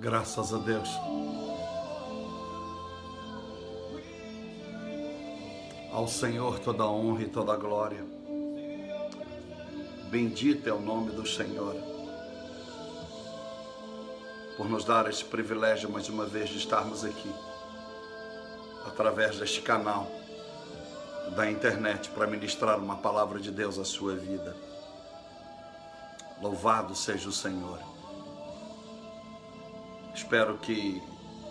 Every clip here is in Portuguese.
Graças a Deus. Ao Senhor toda a honra e toda a glória. Bendito é o nome do Senhor, por nos dar esse privilégio mais uma vez de estarmos aqui, através deste canal da internet, para ministrar uma palavra de Deus à sua vida. Louvado seja o Senhor. Espero que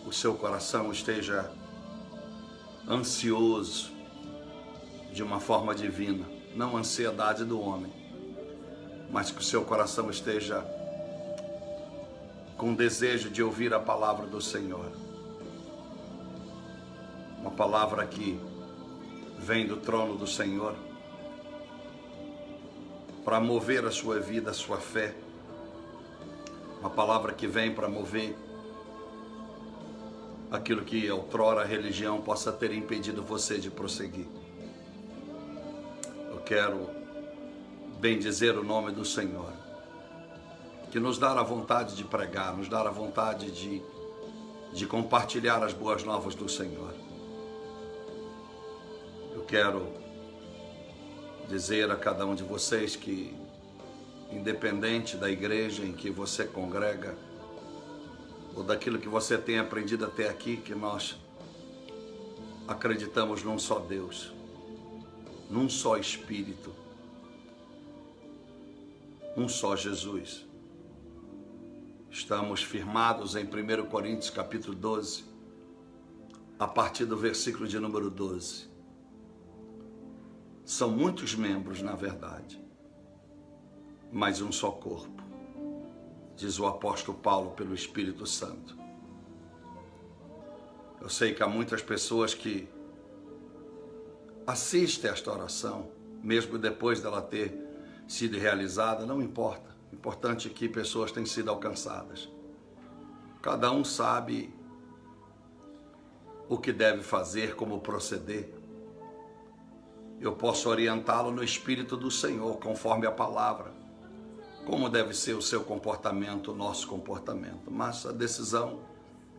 o seu coração esteja ansioso de uma forma divina, não a ansiedade do homem, mas que o seu coração esteja com desejo de ouvir a palavra do Senhor. Uma palavra que vem do trono do Senhor para mover a sua vida, a sua fé. Uma palavra que vem para mover aquilo que outrora a religião possa ter impedido você de prosseguir. Eu quero bendizer o nome do Senhor, que nos dá a vontade de pregar, nos dá a vontade de compartilhar as boas novas do Senhor. Eu quero dizer a cada um de vocês que, independente da igreja em que você congrega, ou daquilo que você tem aprendido até aqui, que nós acreditamos num só Deus, num só Espírito, um só Jesus. Estamos firmados em 1 Coríntios capítulo 12, a partir do versículo de número 12. São muitos membros, na verdade, mas um só corpo, diz o apóstolo Paulo pelo Espírito Santo. Eu sei que há muitas pessoas que assistem a esta oração, mesmo depois dela ter sido realizada, não importa. O importante é que pessoas têm sido alcançadas. Cada um sabe o que deve fazer, como proceder. Eu posso orientá-lo no Espírito do Senhor, conforme a palavra, como deve ser o seu comportamento, o nosso comportamento, mas a decisão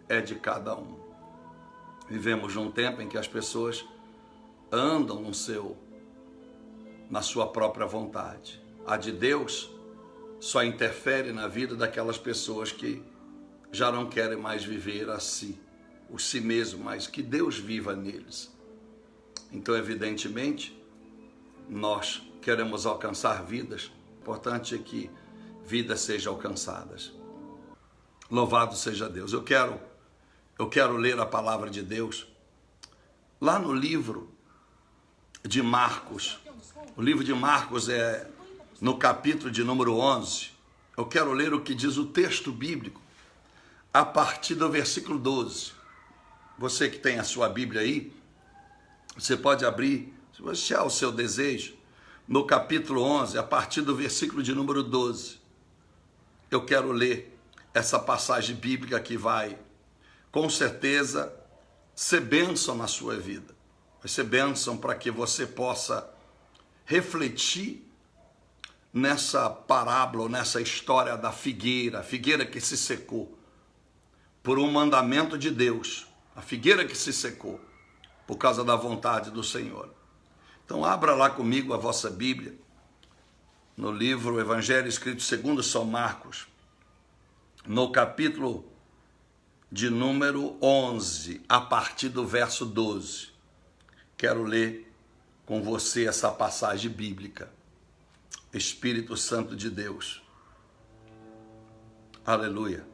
é de cada um. Vivemos num tempo em que as pessoas andam na sua própria vontade. A de Deus só interfere na vida daquelas pessoas que já não querem mais viver a si, o si mesmo, mas que Deus viva neles. Então, evidentemente, nós queremos alcançar vidas. O importante é que vidas sejam alcançadas. Louvado seja Deus. Eu quero ler a palavra de Deus lá no livro de Marcos. O livro de Marcos é no capítulo de número 11. Eu quero ler o que diz o texto bíblico a partir do versículo 12. Você que tem a sua Bíblia aí, você pode abrir, se você há o seu desejo, no capítulo 11, a partir do versículo de número 12. Eu quero ler essa passagem bíblica que vai, com certeza, ser bênção na sua vida. Vai ser bênção para que você possa refletir nessa parábola, nessa história da figueira, a figueira que se secou por um mandamento de Deus, a figueira que se secou por causa da vontade do Senhor. Então abra lá comigo a vossa Bíblia, no livro Evangelho escrito segundo São Marcos, no capítulo de número 11, a partir do verso 12. Quero ler com você essa passagem bíblica. Espírito Santo de Deus. Aleluia.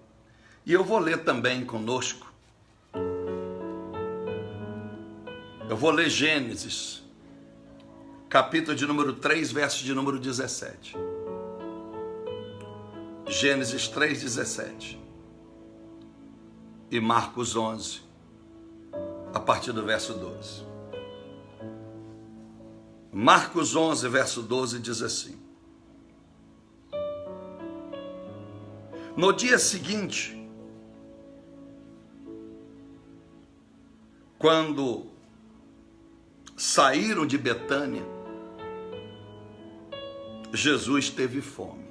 E eu vou ler também conosco. Eu vou ler Gênesis, capítulo de número 3, verso de número 17. Gênesis 3, 17. E Marcos 11, a partir do verso 12. Marcos 11, verso 12 diz assim: No dia seguinte, quando saíram de Betânia, Jesus teve fome.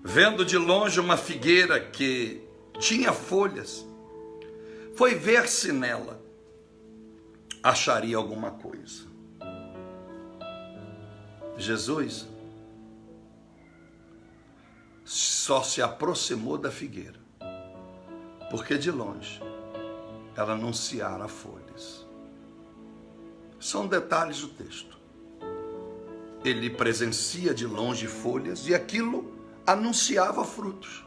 vendo de longe uma figueira que tinha folhas, foi ver se nela acharia alguma coisa. Jesus só se aproximou da figueira, porque de longe ela anunciara folhas. São detalhes do texto. Ele presencia de longe folhas e aquilo anunciava frutos.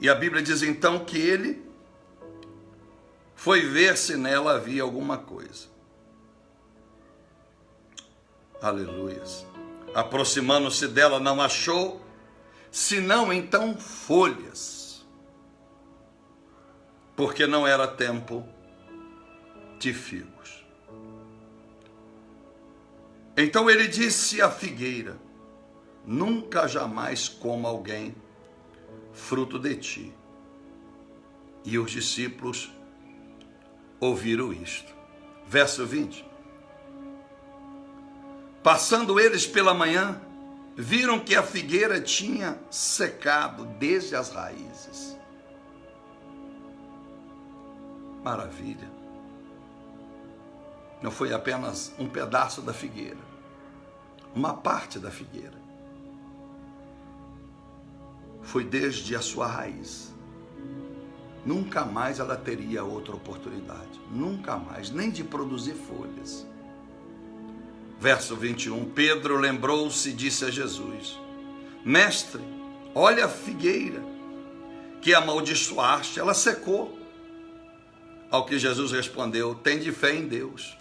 E a Bíblia diz então que ele foi ver se nela havia alguma coisa. Aleluias. Aproximando-se dela, não achou, senão então folhas, porque não era tempo de figos. Então ele disse à figueira: nunca jamais coma alguém fruto de ti. E os discípulos ouviram isto. Verso 20. Passando eles pela manhã, viram que a figueira tinha secado desde as raízes. Maravilha. Não foi apenas um pedaço da figueira, uma parte da figueira. Foi desde a sua raiz. Nunca mais ela teria outra oportunidade. Nunca mais, nem de produzir folhas. Verso 21, Pedro lembrou-se e disse a Jesus: Mestre, olha a figueira que amaldiçoaste, ela secou. Ao que Jesus respondeu: tende fé em Deus.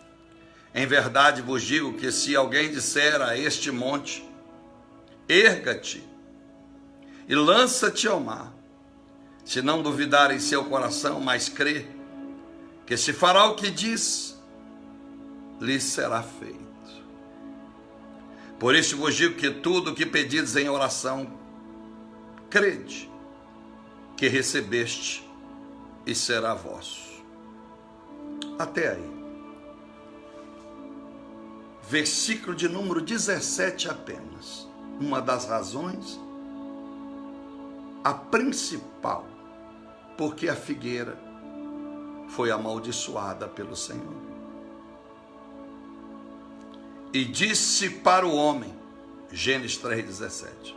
Em verdade vos digo que se alguém disser a este monte, erga-te e lança-te ao mar, se não duvidar em seu coração, mas crê que se fará o que diz, lhe será feito. Por isso vos digo que tudo o que pedides em oração, crede que recebeste e será vosso. Até aí. Versículo de número 17 apenas. Uma das razões, a principal, porque a figueira foi amaldiçoada pelo Senhor. E disse para o homem, Gênesis 3,17,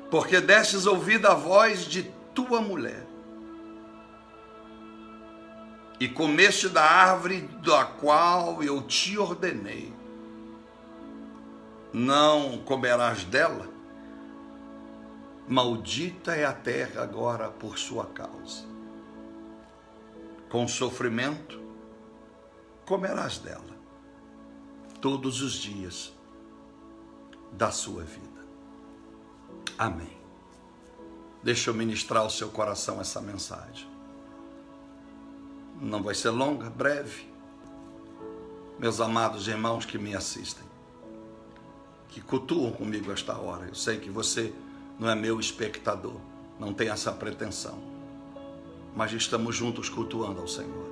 porque destes ouvido a voz de tua mulher, e comeste da árvore da qual eu te ordenei, não comerás dela, maldita é a terra agora por sua causa. Com sofrimento comerás dela todos os dias da sua vida. Amém. Deixa eu ministrar ao seu coração essa mensagem. Não vai ser longa, breve. Meus amados irmãos que me assistem, que cultuam comigo esta hora, eu sei que você não é meu espectador, não tem essa pretensão, mas estamos juntos cultuando ao Senhor.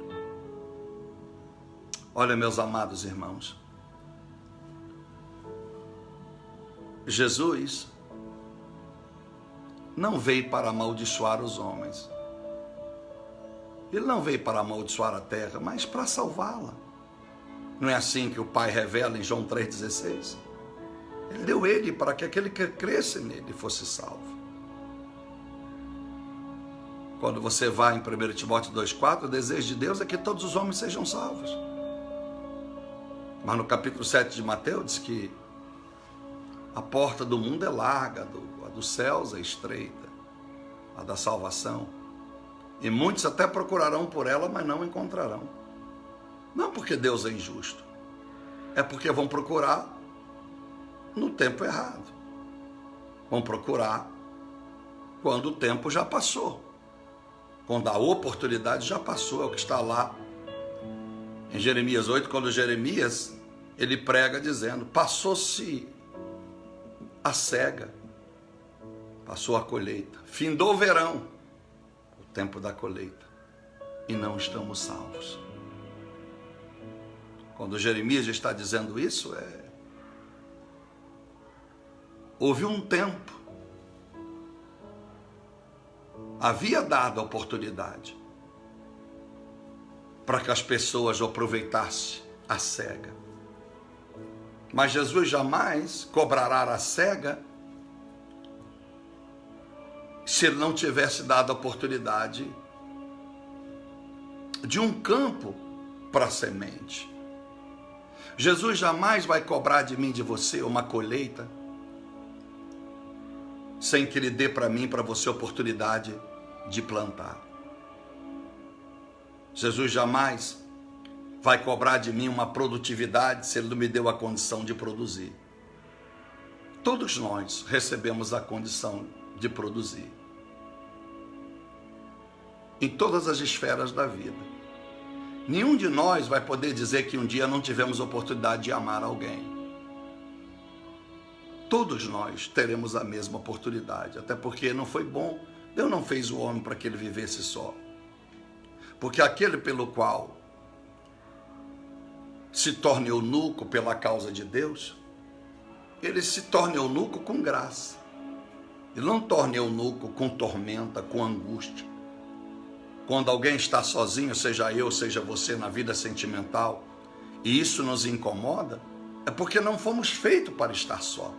Olha, meus amados irmãos, Jesus não veio para amaldiçoar os homens. Ele não veio para amaldiçoar a terra, mas para salvá-la. Não é assim que o Pai revela em João 3,16? Ele deu ele para que aquele que cresce nele fosse salvo. Quando você vai em 1 Timóteo 2,4, o desejo de Deus é que todos os homens sejam salvos. Mas no capítulo 7 de Mateus diz que a porta do mundo é larga, a dos céus é estreita, a da salvação. E muitos até procurarão por ela, mas não encontrarão. Não porque Deus é injusto, é porque vão procurar no tempo errado. Vão procurar quando o tempo já passou, quando a oportunidade já passou. É o que está lá em Jeremias 8, quando Jeremias ele prega dizendo: passou-se a cega, passou a colheita, findou o verão, o tempo da colheita, e não estamos salvos. Quando Jeremias está dizendo isso, houve um tempo havia dado a oportunidade para que as pessoas aproveitassem a cega. Mas Jesus jamais cobrará a cega se ele não tivesse dado a oportunidade de um campo para a semente. Jesus jamais vai cobrar de mim, de você, uma colheita sem que ele dê para mim, para você, a oportunidade de plantar. Jesus jamais vai cobrar de mim uma produtividade se ele não me deu a condição de produzir. Todos nós recebemos a condição de produzir. Em todas as esferas da vida. Nenhum de nós vai poder dizer que um dia não tivemos oportunidade de amar alguém. Todos nós teremos a mesma oportunidade, até porque não foi bom. Deus não fez o homem para que ele vivesse só. Porque aquele pelo qual se torna eunuco pela causa de Deus, ele se torna eunuco com graça. Ele não torna eunuco com tormenta, com angústia. Quando alguém está sozinho, seja eu, seja você, na vida sentimental, e isso nos incomoda, é porque não fomos feitos para estar só.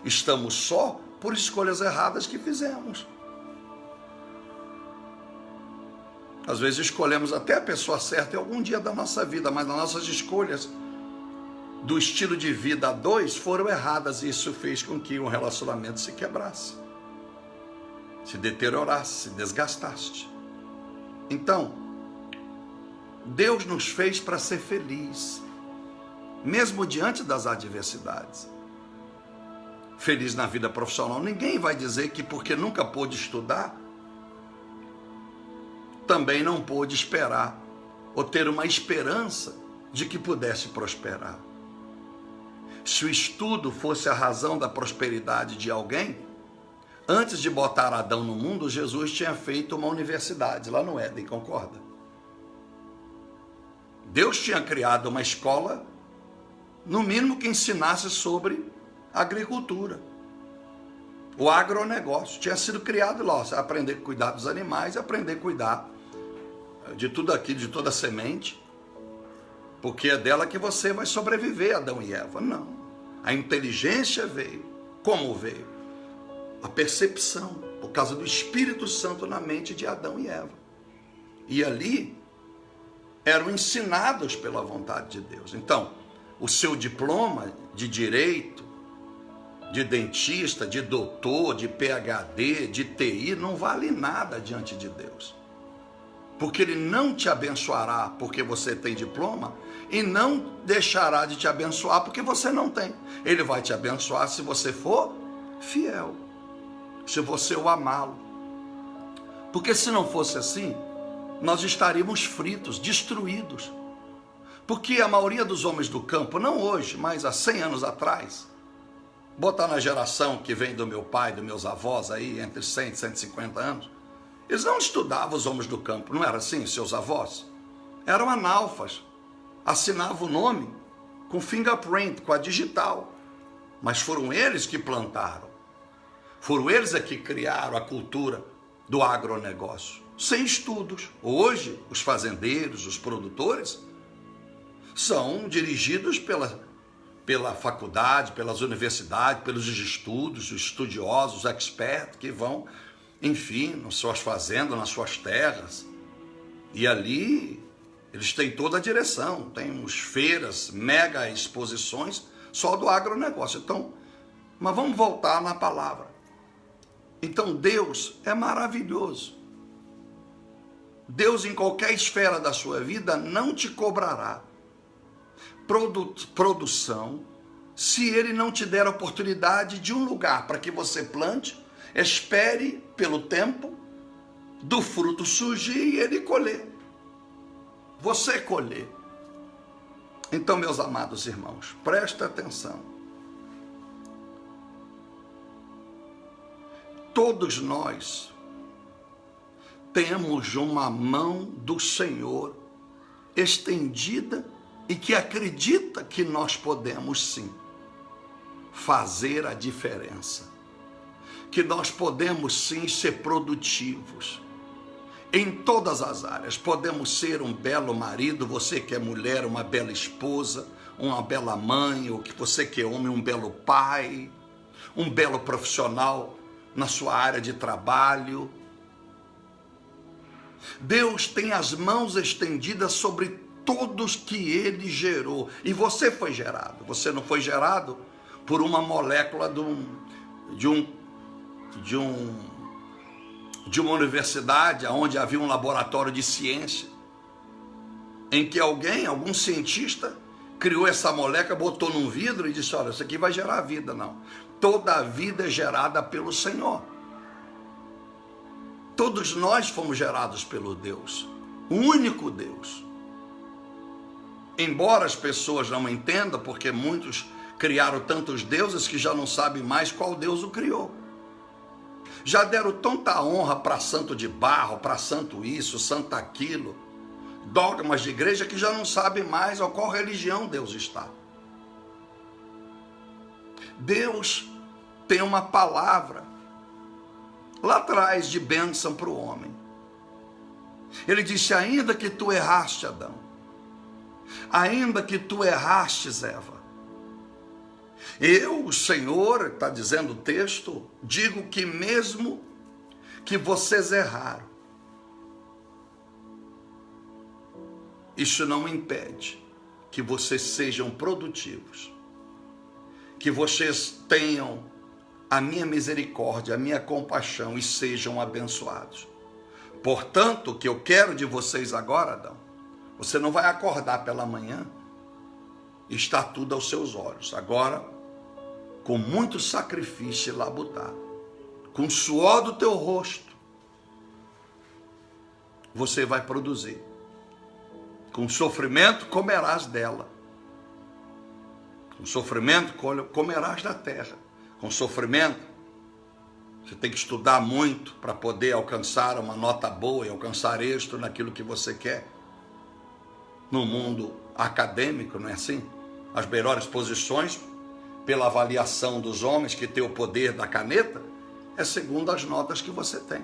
Estamos só por escolhas erradas que fizemos. Às vezes escolhemos até a pessoa certa em algum dia da nossa vida, mas as nossas escolhas do estilo de vida a dois foram erradas, e isso fez com que um relacionamento se quebrasse, se deteriorasse, se desgastasse. Então, Deus nos fez para ser feliz, mesmo diante das adversidades. Feliz na vida profissional. Ninguém vai dizer que porque nunca pôde estudar, também não pôde esperar, ou ter uma esperança de que pudesse prosperar. Se o estudo fosse a razão da prosperidade de alguém, antes de botar Adão no mundo, Jesus tinha feito uma universidade lá no Éden, concorda? Deus tinha criado uma escola, no mínimo que ensinasse sobre agricultura. O agronegócio tinha sido criado lá, você aprender a cuidar dos animais, aprender a cuidar de tudo aquilo, de toda a semente, porque é dela que você vai sobreviver, Adão e Eva. Não. A inteligência veio. Como veio? A percepção, por causa do Espírito Santo na mente de Adão e Eva. E ali eram ensinados pela vontade de Deus. Então, o seu diploma de direito, de dentista, de doutor, de PhD, de TI, não vale nada diante de Deus. Porque ele não te abençoará porque você tem diploma e não deixará de te abençoar porque você não tem. Ele vai te abençoar se você for fiel, se você o amá-lo. Porque se não fosse assim, nós estaríamos fritos, destruídos. Porque a maioria dos homens do campo, não hoje, mas há 100 anos atrás, botar na geração que vem do meu pai, dos meus avós aí, entre 100 e 150 anos, eles não estudavam, os homens do campo, não era assim, seus avós? Eram analfas, assinavam o nome com fingerprint, com a digital, mas foram eles que plantaram, foram eles que criaram a cultura do agronegócio, sem estudos. Hoje, os fazendeiros, os produtores, são dirigidos pela faculdade, pelas universidades, pelos estudos, os estudiosos, os experts que vão, enfim, nas suas fazendas, nas suas terras, e ali eles têm toda a direção, temos feiras, mega exposições só do agronegócio. Então, mas vamos voltar na palavra. Então Deus é maravilhoso. Deus, em qualquer esfera da sua vida, não te cobrará produção se Ele não te der a oportunidade de um lugar para que você plante, espere pelo tempo do fruto surgir e ele colher. Você colher. Então, meus amados irmãos, presta atenção. Todos nós temos uma mão do Senhor estendida e que acredita que nós podemos sim fazer a diferença, que nós podemos sim ser produtivos em todas as áreas. Podemos ser um belo marido, você que é mulher, uma bela esposa, uma bela mãe, ou que você que é homem, um belo pai, um belo profissional na sua área de trabalho. Deus tem as mãos estendidas sobre todos que Ele gerou. E você foi gerado. Você não foi gerado por uma molécula de uma universidade onde havia um laboratório de ciência, em que algum cientista, criou essa molécula, botou num vidro e disse, olha, isso aqui vai gerar vida. Não. Toda a vida é gerada pelo Senhor. Todos nós fomos gerados pelo Deus, o único Deus. Embora as pessoas não entendam, porque muitos criaram tantos deuses que já não sabem mais qual Deus o criou. Já deram tanta honra para santo de barro, para santo isso, santo aquilo, dogmas de igreja que já não sabem mais a qual religião Deus está. Deus tem uma palavra lá atrás de bênção para o homem. Ele disse, ainda que tu erraste, Adão, ainda que tu errastes, Eva, eu, o Senhor, está dizendo o texto, digo que mesmo que vocês erraram, isso não impede que vocês sejam produtivos, que vocês tenham a minha misericórdia, a minha compaixão e sejam abençoados. Portanto, o que eu quero de vocês agora, Adão, você não vai acordar pela manhã e está tudo aos seus olhos. Agora, com muito sacrifício e labutar, com o suor do teu rosto, você vai produzir. Com sofrimento comerás dela. Com sofrimento comerás da terra. Com sofrimento, você tem que estudar muito para poder alcançar uma nota boa e alcançar êxito naquilo que você quer. No mundo acadêmico, não é assim? As melhores posições, pela avaliação dos homens que têm o poder da caneta, é segundo as notas que você tem.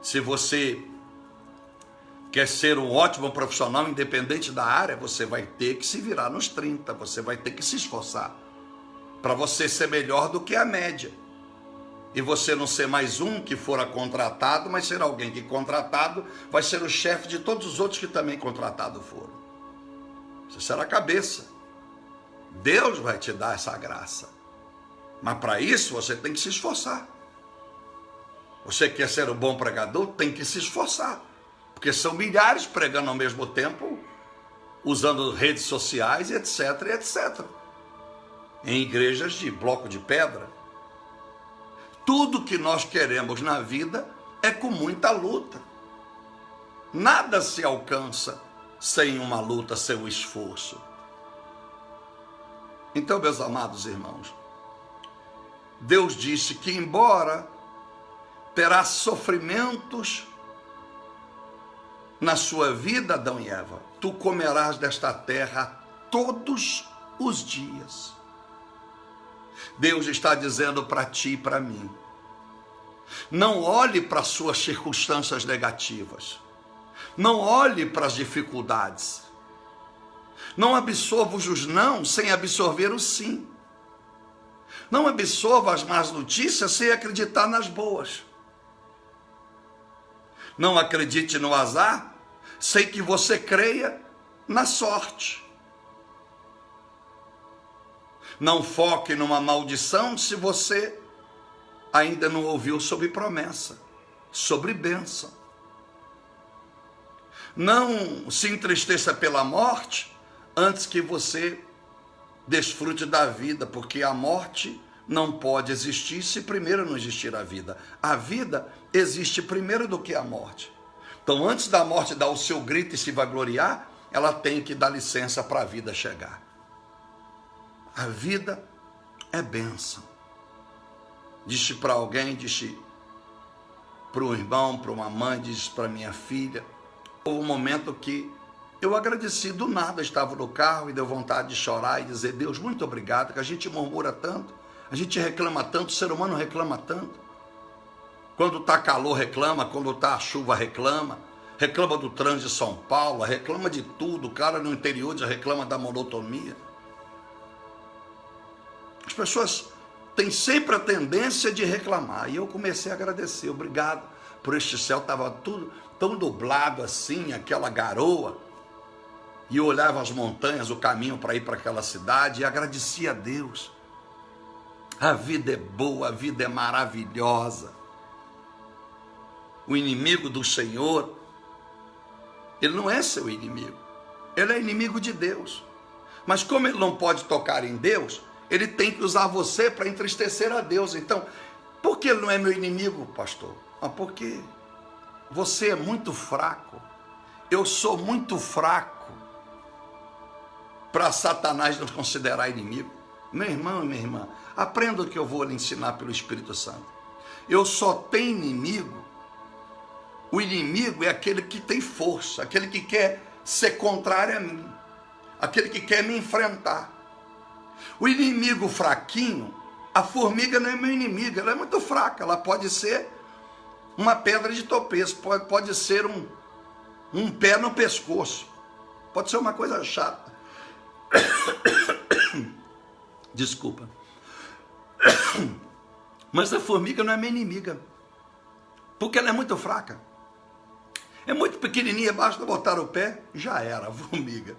Se você quer ser um ótimo profissional, independente da área, você vai ter que se virar nos 30, você vai ter que se esforçar para você ser melhor do que a média. E você não ser mais um que fora contratado, mas ser alguém que contratado vai ser o chefe de todos os outros que também contratados foram. Você será a cabeça. Deus vai te dar essa graça. Mas para isso você tem que se esforçar. Você quer ser um bom pregador? Tem que se esforçar. Porque são milhares pregando ao mesmo tempo, usando redes sociais, etc, etc. Em igrejas de bloco de pedra. Tudo que nós queremos na vida é com muita luta. Nada se alcança sem uma luta, sem um esforço. Então, meus amados irmãos, Deus disse que embora terá sofrimentos na sua vida, Adão e Eva, tu comerás desta terra todos os dias. Deus está dizendo para ti e para mim, não olhe para as suas circunstâncias negativas, não olhe para as dificuldades, não absorva os não sem absorver o sim, não absorva as más notícias sem acreditar nas boas, não acredite no azar sem que você creia na sorte. Não foque numa maldição se você ainda não ouviu sobre promessa, sobre bênção. Não se entristeça pela morte antes que você desfrute da vida, porque a morte não pode existir se primeiro não existir a vida. A vida existe primeiro do que a morte. Então, antes da morte dar o seu grito e se vangloriar, ela tem que dar licença para a vida chegar. A vida é bênção. Disse para alguém, disse para um irmão, para uma mãe, disse para minha filha. Houve um momento que eu agradeci do nada, estava no carro e deu vontade de chorar e dizer, Deus, muito obrigado, que a gente murmura tanto, A gente reclama tanto, o ser humano reclama tanto. Quando está calor reclama, quando está chuva reclama do trânsito de São Paulo, reclama de tudo. O cara no interior já reclama da monotonia. As pessoas têm sempre a tendência de reclamar. E eu comecei a agradecer, obrigado por este céu, estava tudo tão nublado assim, aquela garoa. E eu olhava as montanhas, o caminho para ir para aquela cidade, e agradecia a Deus. A vida é boa, a vida é maravilhosa. O inimigo do Senhor, ele não é seu inimigo, ele é inimigo de Deus. Mas como ele não pode tocar em Deus, ele tem que usar você para entristecer a Deus. Então, por que ele não é meu inimigo, pastor? Porque você é muito fraco, eu sou muito fraco para Satanás nos considerar inimigo. Meu irmão e minha irmã, aprenda o que eu vou lhe ensinar pelo Espírito Santo. Eu só tenho inimigo. O inimigo é aquele que tem força, aquele que quer ser contrário a mim, aquele que quer me enfrentar. O inimigo fraquinho, a formiga não é meu inimigo, ela é muito fraca, ela pode ser uma pedra de tropeço, pode ser um pé no pescoço, pode ser uma coisa chata. Desculpa. Mas a formiga não é minha inimiga, porque ela é muito fraca. É muito pequenininha, basta botar o pé, já era a formiga.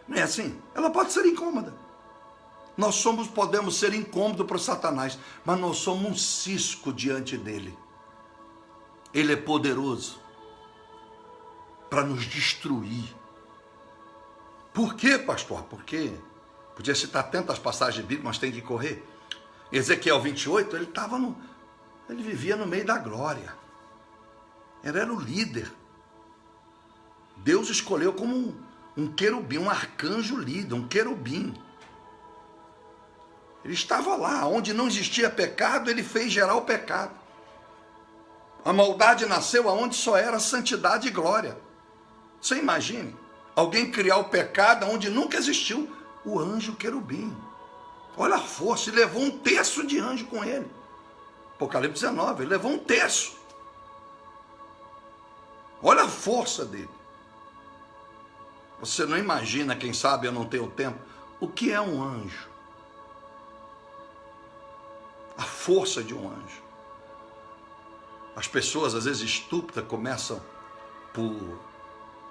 Não é assim? Ela pode ser incômoda. Nós podemos ser incômodos para Satanás, mas nós somos um cisco diante dele. Ele é poderoso para nos destruir. Por quê, pastor? Porque podia citar tantas passagens bíblicas, mas tem que correr. Ezequiel 28, ele vivia no meio da glória. Ele era o líder. Deus escolheu como um querubim, um arcanjo líder, um querubim. Ele estava lá, onde não existia pecado, ele fez gerar o pecado. A maldade nasceu aonde só era santidade e glória. Você imagine, alguém criar o pecado onde nunca existiu o anjo querubim. Olha a força, ele levou 1/3 de anjo com ele. Apocalipse 19, ele levou 1/3. Olha a força dele. Você não imagina, quem sabe eu não tenho tempo, o que é um anjo. A força de um anjo. As pessoas, às vezes estúpidas, começam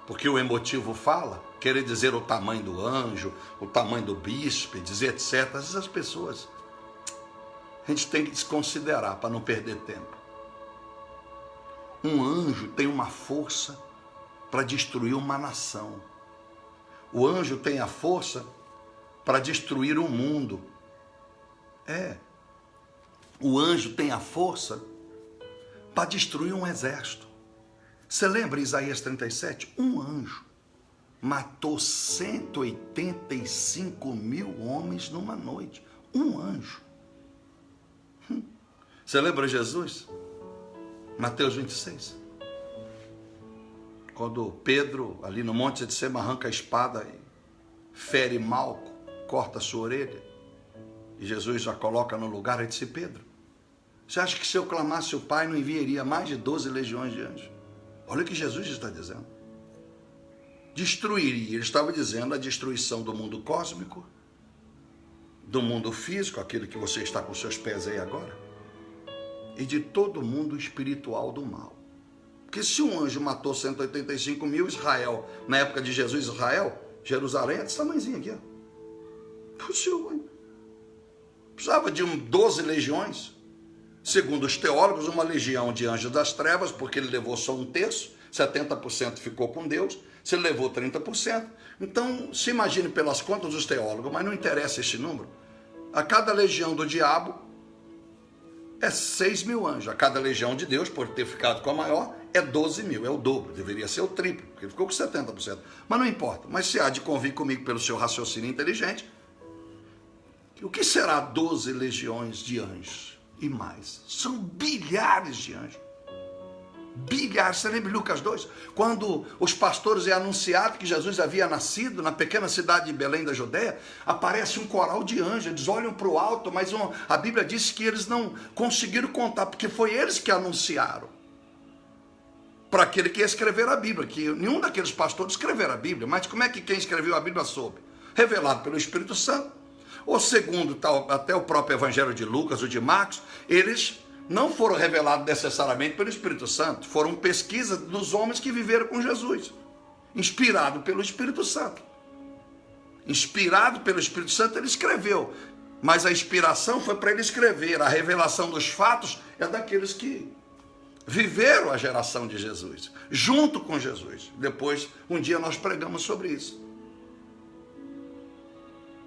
porque o emotivo fala, querer dizer o tamanho do anjo, o tamanho do bispo, dizer etc. Às vezes as pessoas, a gente tem que desconsiderar para não perder tempo. Um anjo tem uma força para destruir uma nação. O anjo tem a força para destruir o mundo. O anjo tem a força para destruir um exército. Você lembra Isaías 37? Um anjo matou 185 mil homens numa noite. Um anjo. Você lembra Jesus? Mateus 26. Quando Pedro, ali no monte de Sema, arranca a espada e fere Malco, corta a sua orelha. E Jesus já coloca no lugar e disse: Pedro, você acha que se eu clamasse o Pai não enviaria mais de 12 legiões de anjos? Olha o que Jesus está dizendo. Destruiria, ele estava dizendo a destruição do mundo cósmico, do mundo físico, aquele que você está com seus pés aí agora, e de todo o mundo espiritual do mal. Porque se um anjo matou 185 mil, Israel, na época de Jesus, Israel, Jerusalém é desse tamanhozinho aqui, ó. Precisava de 12 legiões. Segundo os teólogos, uma legião de anjos das trevas, porque ele levou só 1/3, 70% ficou com Deus, se ele levou 30%. Então, se imagine pelas contas dos teólogos, mas não interessa esse número. A cada legião do diabo é 6 mil anjos. A cada legião de Deus, por ter ficado com a maior, é 12 mil, é o dobro, deveria ser o triplo, porque ele ficou com 70%. Mas não importa, mas se há de convir comigo pelo seu raciocínio inteligente, o que será 12 legiões de anjos? E mais, são bilhares de anjos. Você lembra de Lucas 2? Quando os pastores é anunciado que Jesus havia nascido na pequena cidade de Belém da Judeia, aparece um coral de anjos, eles olham para o alto, mas a Bíblia diz que eles não conseguiram contar, porque foi eles que anunciaram para aquele que ia escrever a Bíblia, que nenhum daqueles pastores escreveram a Bíblia, mas como é que quem escreveu a Bíblia soube? Revelado pelo Espírito Santo, ou segundo até o próprio Evangelho de Lucas ou de Marcos, eles não foram revelados necessariamente pelo Espírito Santo, foram pesquisas dos homens que viveram com Jesus, inspirado pelo Espírito Santo. Inspirado pelo Espírito Santo, ele escreveu, mas a inspiração foi para ele escrever, a revelação dos fatos é daqueles que viveram a geração de Jesus, junto com Jesus. Depois, um dia nós pregamos sobre isso.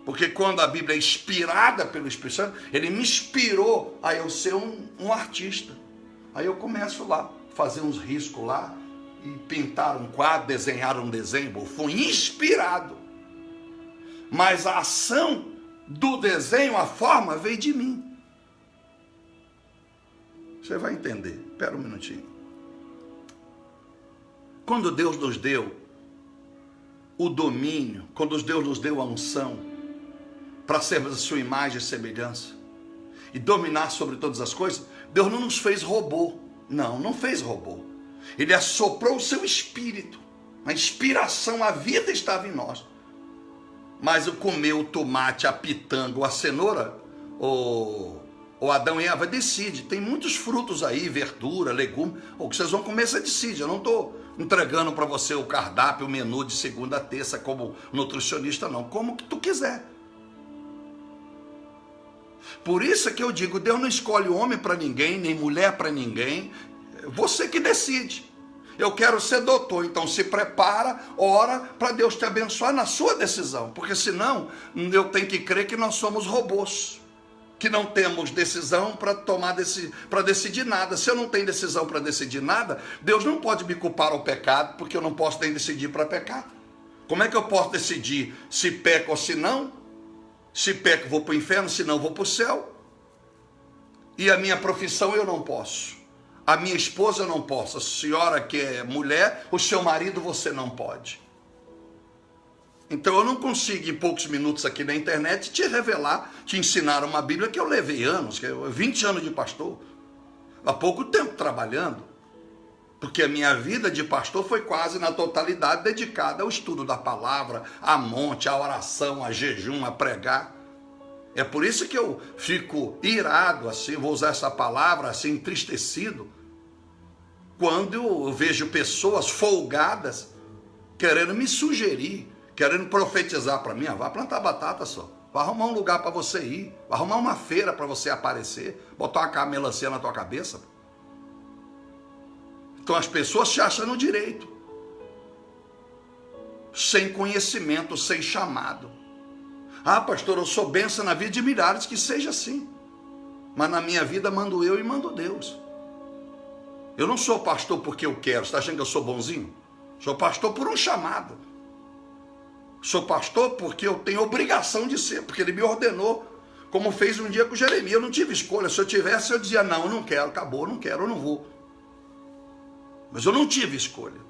Porque quando a Bíblia é inspirada pelo Espírito Santo, ele me inspirou a eu ser um artista. Aí eu começo lá, fazer uns riscos lá, e pintar um quadro, desenhar um desenho. Eu fui inspirado. Mas a ação do desenho, a forma, veio de mim. Você vai entender. Espera um minutinho. Quando Deus nos deu o domínio, quando Deus nos deu a unção, para sermos a sua imagem e semelhança, e dominar sobre todas as coisas, Deus não nos fez robô. Não fez robô. Ele assoprou o seu espírito. A inspiração, a vida estava em nós. Mas o comer o tomate, a pitanga, ou a cenoura, o Adão e Eva decide. Tem muitos frutos aí, verdura, legume. O que vocês vão comer, você decide. Eu não estou entregando para você o cardápio, o menu de segunda a terça como nutricionista, não. Como que tu quiser. Por isso é que eu digo, Deus não escolhe homem para ninguém, nem mulher para ninguém. Você que decide. Eu quero ser doutor, então se prepara, ora para Deus te abençoar na sua decisão. Porque senão eu tenho que crer que nós somos robôs, que não temos decisão para decidir nada. Se eu não tenho decisão para decidir nada, Deus não pode me culpar ao pecado, porque eu não posso nem decidir para pecar. Como é que eu posso decidir se peco ou se não? Se peco, vou para o inferno, se não, vou para o céu. E a minha profissão eu não posso. A minha esposa eu não posso. A senhora que é mulher, o seu marido você não pode. Então eu não consigo em poucos minutos aqui na internet te revelar, te ensinar uma Bíblia que eu levei anos, 20 anos de pastor. Há pouco tempo trabalhando. Porque a minha vida de pastor foi quase na totalidade dedicada ao estudo da palavra, a monte, a oração, a jejum, a pregar. É por isso que eu fico irado, assim, vou usar essa palavra, assim, entristecido, quando eu vejo pessoas folgadas querendo me sugerir, querendo profetizar para mim. Vai plantar batata só, vai arrumar um lugar para você ir, vai arrumar uma feira para você aparecer, botar uma melancia na tua cabeça. Então as pessoas se acham no direito, sem conhecimento, sem chamado. Ah, pastor, eu sou bênção na vida de milhares, que seja assim. Mas na minha vida mando eu e mando Deus. Eu não sou pastor porque eu quero. Você está achando que eu sou bonzinho? Sou pastor por um chamado. Sou pastor porque eu tenho obrigação de ser, porque ele me ordenou, como fez um dia com Jeremias. Eu não tive escolha. Se eu tivesse, eu dizia, não, eu não quero, acabou, eu não quero, eu não vou. Mas eu não tive escolha.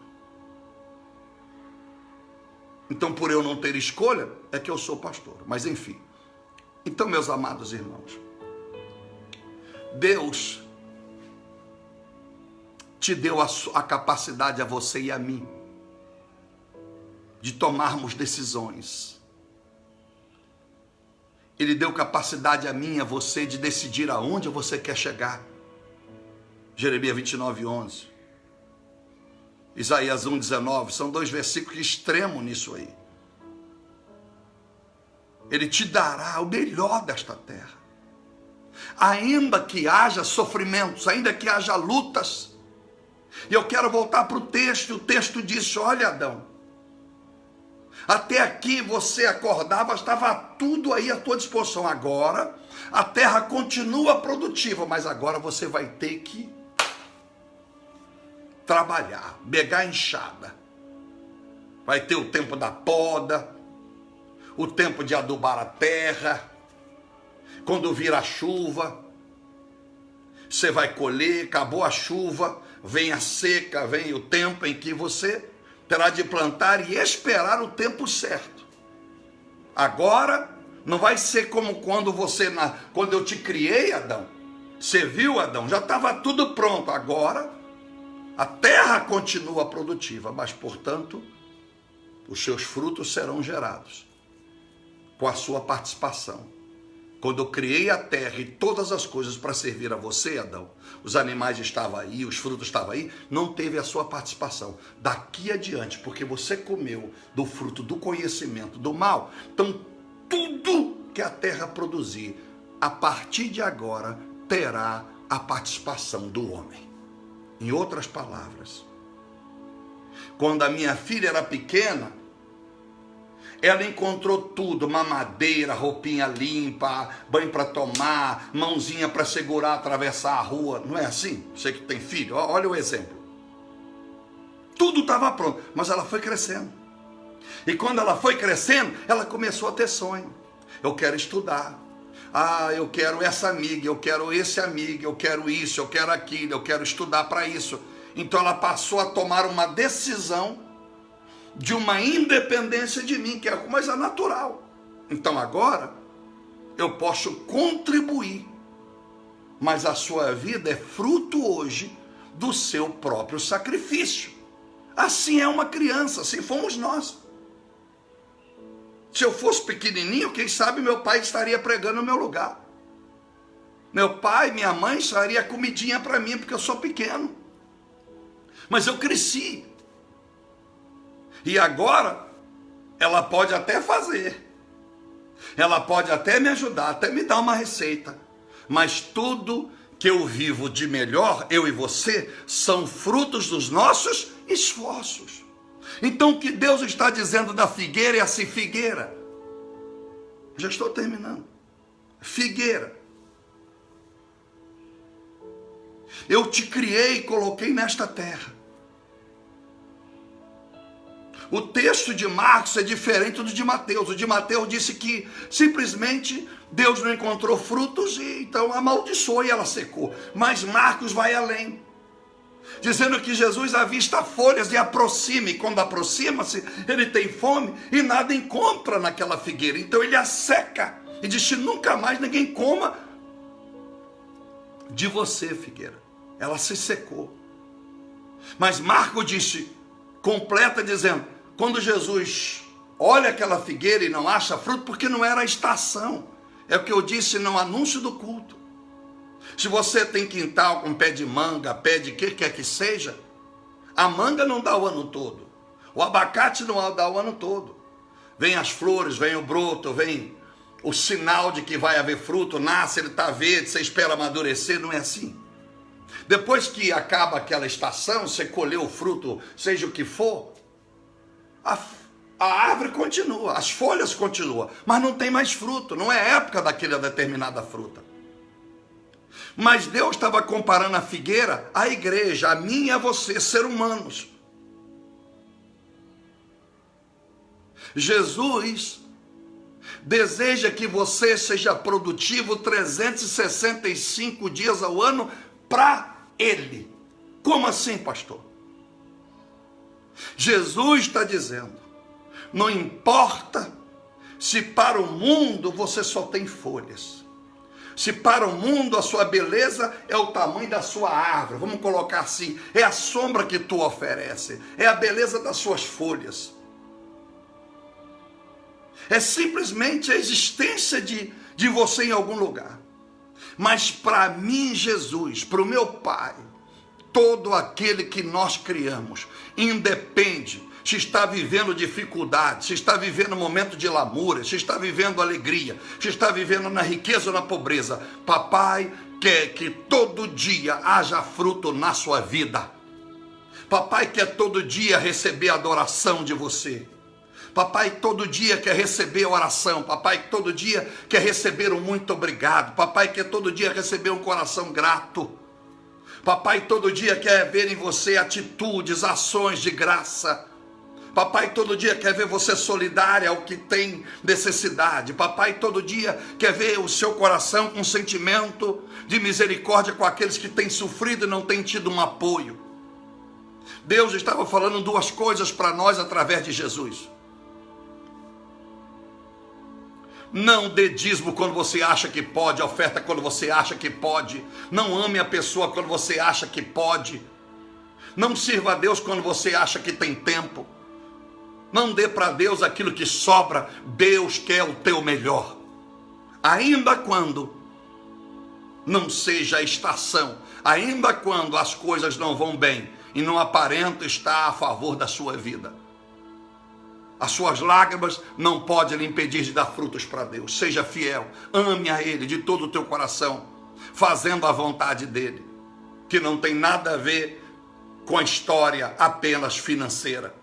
Então, por eu não ter escolha, é que eu sou pastor. Mas, enfim. Então, meus amados irmãos, Deus te deu a capacidade a você e a mim de tomarmos decisões. Ele deu capacidade a mim e a você de decidir aonde você quer chegar. Jeremias 29:11. Isaías 1:19, são dois versículos extremos nisso aí. Ele te dará o melhor desta terra. Ainda que haja sofrimentos, ainda que haja lutas. E eu quero voltar para o texto diz, olha Adão, até aqui você acordava, estava tudo aí à tua disposição. Agora, a terra continua produtiva, mas agora você vai ter que trabalhar, pegar a enxada. Vai ter o tempo da poda, o tempo de adubar a terra. Quando vir a chuva, você vai colher, acabou a chuva, vem a seca, vem o tempo em que você terá de plantar e esperar o tempo certo. Agora, não vai ser como quando eu te criei, Adão. Você viu, Adão? Já estava tudo pronto. Agora, a terra continua produtiva, mas, portanto, os seus frutos serão gerados com a sua participação. Quando eu criei a terra e todas as coisas para servir a você, Adão, os animais estavam aí, os frutos estavam aí, não teve a sua participação. Daqui adiante, porque você comeu do fruto do conhecimento do mal, então tudo que a terra produzir, a partir de agora, terá a participação do homem. Em outras palavras, quando a minha filha era pequena, ela encontrou tudo, mamadeira, roupinha limpa, banho para tomar, mãozinha para segurar, atravessar a rua. Não é assim? Você que tem filho, olha o exemplo. Tudo estava pronto, mas ela foi crescendo. E quando ela foi crescendo, ela começou a ter sonho. Eu quero estudar. Eu quero essa amiga, eu quero esse amigo, eu quero isso, eu quero aquilo, eu quero estudar para isso. Então ela passou a tomar uma decisão de uma independência de mim, que é uma coisa natural. Então agora eu posso contribuir, mas a sua vida é fruto hoje do seu próprio sacrifício. Assim é uma criança, assim fomos nós. Se eu fosse pequenininho, quem sabe meu pai estaria pregando no meu lugar. Meu pai, minha mãe faria comidinha para mim, porque eu sou pequeno. Mas eu cresci. E agora, ela pode até fazer. Ela pode até me ajudar, até me dar uma receita. Mas tudo que eu vivo de melhor, eu e você, são frutos dos nossos esforços. Então o que Deus está dizendo da figueira é assim, figueira. Já estou terminando. Figueira. Eu te criei e coloquei nesta terra. O texto de Marcos é diferente do de Mateus. O de Mateus disse que simplesmente Deus não encontrou frutos e então amaldiçoou e ela secou. Mas Marcos vai além, dizendo que Jesus avista folhas e aproxima, e quando aproxima-se, ele tem fome e nada encontra naquela figueira. Então ele a seca e diz: nunca mais ninguém coma de você, figueira. Ela se secou. Mas Marcos disse, completa dizendo, quando Jesus olha aquela figueira e não acha fruto, porque não era a estação. É o que eu disse no anúncio do culto. Se você tem quintal com pé de manga, pé de que quer que seja, a manga não dá o ano todo. O abacate não dá o ano todo. Vem as flores, vem o broto, vem o sinal de que vai haver fruto, nasce, ele está verde, você espera amadurecer, não é assim. Depois que acaba aquela estação, você colheu o fruto, seja o que for, a árvore continua, as folhas continuam, mas não tem mais fruto, não é época daquela determinada fruta. Mas Deus estava comparando a figueira à igreja, a mim e a você, ser humanos. Jesus deseja que você seja produtivo 365 dias ao ano para Ele. Como assim, pastor? Jesus está dizendo, não importa se para o mundo você só tem folhas, se para o mundo a sua beleza é o tamanho da sua árvore, vamos colocar assim, é a sombra que tu oferece, é a beleza das suas folhas, é simplesmente a existência de você em algum lugar. Mas para mim, Jesus, para o meu Pai, todo aquele que nós criamos, independe se está vivendo dificuldade, se está vivendo momento de lamúria, se está vivendo alegria, se está vivendo na riqueza ou na pobreza. Papai quer que todo dia haja fruto na sua vida. Papai quer todo dia receber a adoração de você. Papai todo dia quer receber oração. Papai todo dia quer receber um muito obrigado. Papai quer todo dia receber um coração grato. Papai todo dia quer ver em você atitudes, ações de graça. Papai todo dia quer ver você solidária ao que tem necessidade. Papai todo dia quer ver o seu coração com sentimento de misericórdia com aqueles que têm sofrido e não têm tido um apoio. Deus estava falando duas coisas para nós através de Jesus. Não dê dízimo quando você acha que pode, oferta quando você acha que pode. Não ame a pessoa quando você acha que pode. Não sirva a Deus quando você acha que tem tempo. Não dê para Deus aquilo que sobra. Deus quer o teu melhor. Ainda quando não seja a estação, ainda quando as coisas não vão bem e não aparenta estar a favor da sua vida. As suas lágrimas não podem lhe impedir de dar frutos para Deus. Seja fiel, ame a Ele de todo o teu coração, fazendo a vontade dEle, que não tem nada a ver com a história apenas financeira.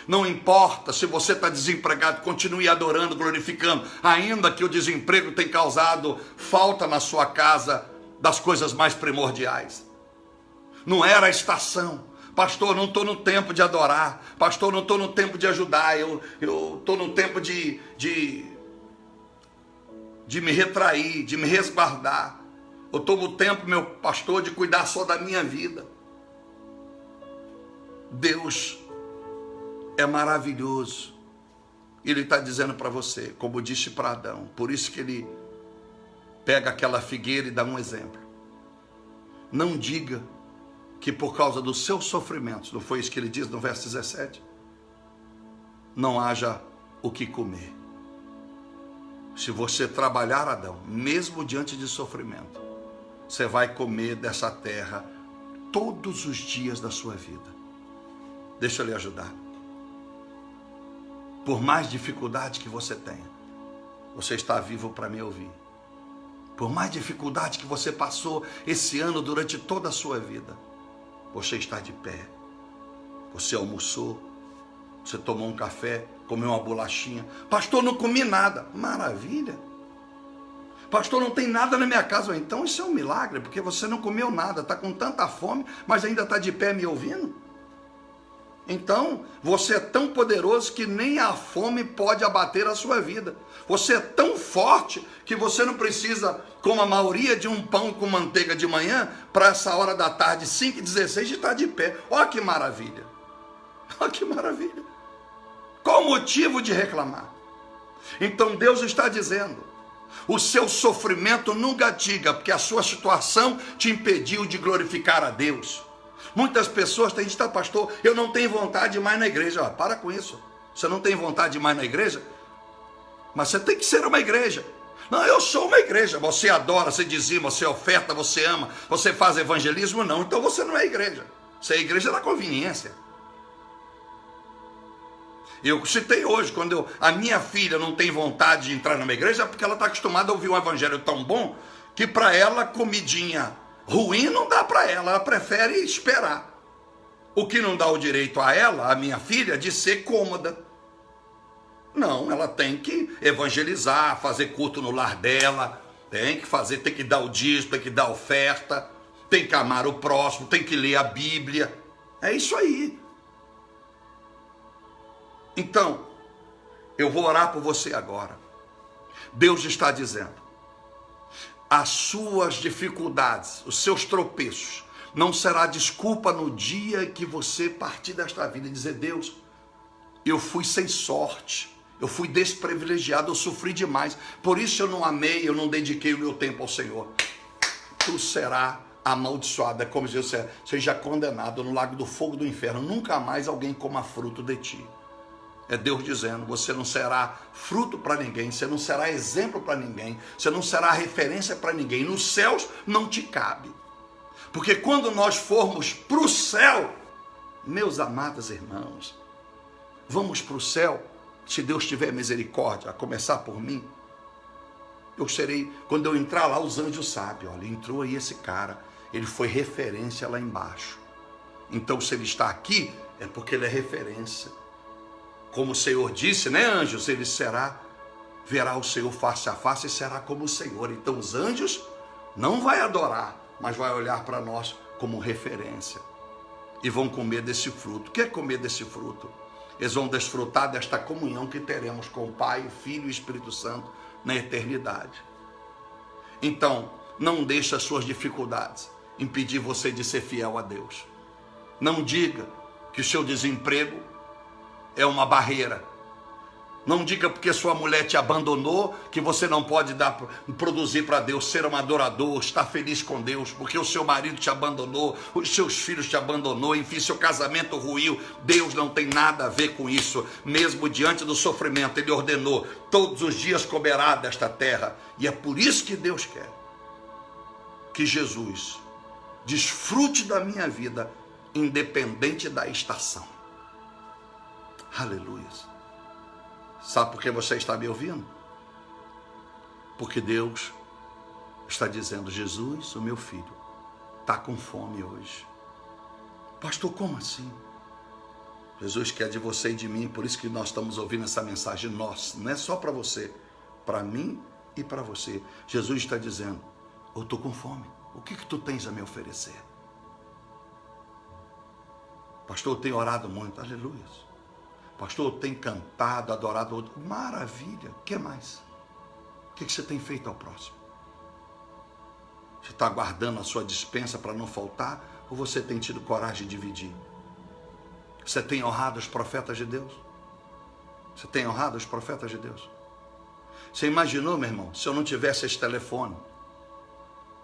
Não importa se você está desempregado, continue adorando, glorificando, ainda que o desemprego tenha causado falta na sua casa das coisas mais primordiais. Não era a estação. Pastor, não estou no tempo de adorar. Pastor, não estou no tempo de ajudar. Eu estou no tempo de me retrair, de me resguardar. Eu estou no tempo, meu pastor, de cuidar só da minha vida. Deus é maravilhoso. Ele está dizendo para você, como disse para Adão. Por isso que ele pega aquela figueira e dá um exemplo. Não diga que por causa dos seus sofrimentos, não foi isso que ele diz no verso 17? Não haja o que comer. Se você trabalhar, Adão, mesmo diante de sofrimento, você vai comer dessa terra todos os dias da sua vida. Deixa eu lhe ajudar. Por mais dificuldade que você tenha, você está vivo para me ouvir. Por mais dificuldade que você passou esse ano durante toda a sua vida, você está de pé, você almoçou, você tomou um café, comeu uma bolachinha. Pastor, não comi nada. Maravilha. Pastor, não tem nada na minha casa. Então isso é um milagre, porque você não comeu nada, está com tanta fome, mas ainda está de pé me ouvindo. Então, você é tão poderoso que nem a fome pode abater a sua vida. Você é tão forte que você não precisa, como a maioria, de um pão com manteiga de manhã para essa hora da tarde, 5h16, de estar de pé. Olha que maravilha. Olha que maravilha. Qual o motivo de reclamar? Então Deus está dizendo, o seu sofrimento nunca diga, porque a sua situação te impediu de glorificar a Deus. Muitas pessoas têm dito, pastor, eu não tenho vontade de ir mais na igreja. Para com isso. Você não tem vontade de ir mais na igreja? Mas você tem que ser uma igreja. Não, eu sou uma igreja. Você adora, você dizima, você oferta, você ama, você faz evangelismo? Não, então você não é igreja. Você é igreja da conveniência. Eu citei hoje, quando a minha filha não tem vontade de entrar numa igreja, é porque ela está acostumada a ouvir um evangelho tão bom, que para ela comidinha ruim não dá para ela prefere esperar. O que não dá o direito a ela, a minha filha, de ser cômoda. Não, ela tem que evangelizar, fazer culto no lar dela, tem que dar o dízimo, tem que dar oferta, tem que amar o próximo, tem que ler a Bíblia. É isso aí. Então, eu vou orar por você agora. Deus está dizendo, as suas dificuldades, os seus tropeços, não será desculpa no dia que você partir desta vida e dizer, Deus, eu fui sem sorte, eu fui desprivilegiado, eu sofri demais, por isso eu não amei, eu não dediquei o meu tempo ao Senhor. Tu será amaldiçoado, é como se você seja condenado no lago do fogo do inferno, nunca mais alguém coma fruto de ti. É Deus dizendo, você não será fruto para ninguém, você não será exemplo para ninguém, você não será referência para ninguém, nos céus não te cabe. Porque quando nós formos para o céu, meus amados irmãos, vamos para o céu, se Deus tiver misericórdia, a começar por mim, eu serei, quando eu entrar lá, os anjos sabem, olha, entrou aí esse cara, ele foi referência lá embaixo. Então se ele está aqui, é porque ele é referência. Como o Senhor disse, né, anjos? Ele verá o Senhor face a face e será como o Senhor. Então os anjos não vai adorar, mas vai olhar para nós como referência. E vão comer desse fruto. O que é comer desse fruto? Eles vão desfrutar desta comunhão que teremos com o Pai, o Filho e o Espírito Santo na eternidade. Então, não deixe as suas dificuldades impedir você de ser fiel a Deus. Não diga que o seu desemprego é uma barreira. Não diga porque sua mulher te abandonou que você não pode produzir para Deus, ser um adorador, estar feliz com Deus, porque o seu marido te abandonou, os seus filhos te abandonou, enfim, seu casamento ruiu. Deus não tem nada a ver com isso. Mesmo diante do sofrimento, Ele ordenou: todos os dias comerá desta terra. E é por isso que Deus quer que Jesus desfrute da minha vida, independente da estação. Aleluia. Sabe por que você está me ouvindo? Porque Deus está dizendo: Jesus, o meu filho, está com fome hoje. Pastor, como assim? Jesus quer de você e de mim, por isso que nós estamos ouvindo essa mensagem nossa. Não é só para você, para mim e para você. Jesus está dizendo: eu estou com fome. O que tu tens a me oferecer? Pastor, eu tenho orado muito. Aleluia. Pastor, eu tenho cantado, adorado. Maravilha. O que mais? O que você tem feito ao próximo? Você está guardando a sua despensa para não faltar? Ou você tem tido coragem de dividir? Você tem honrado os profetas de Deus? Você tem honrado os profetas de Deus? Você imaginou, meu irmão, se eu não tivesse esse telefone?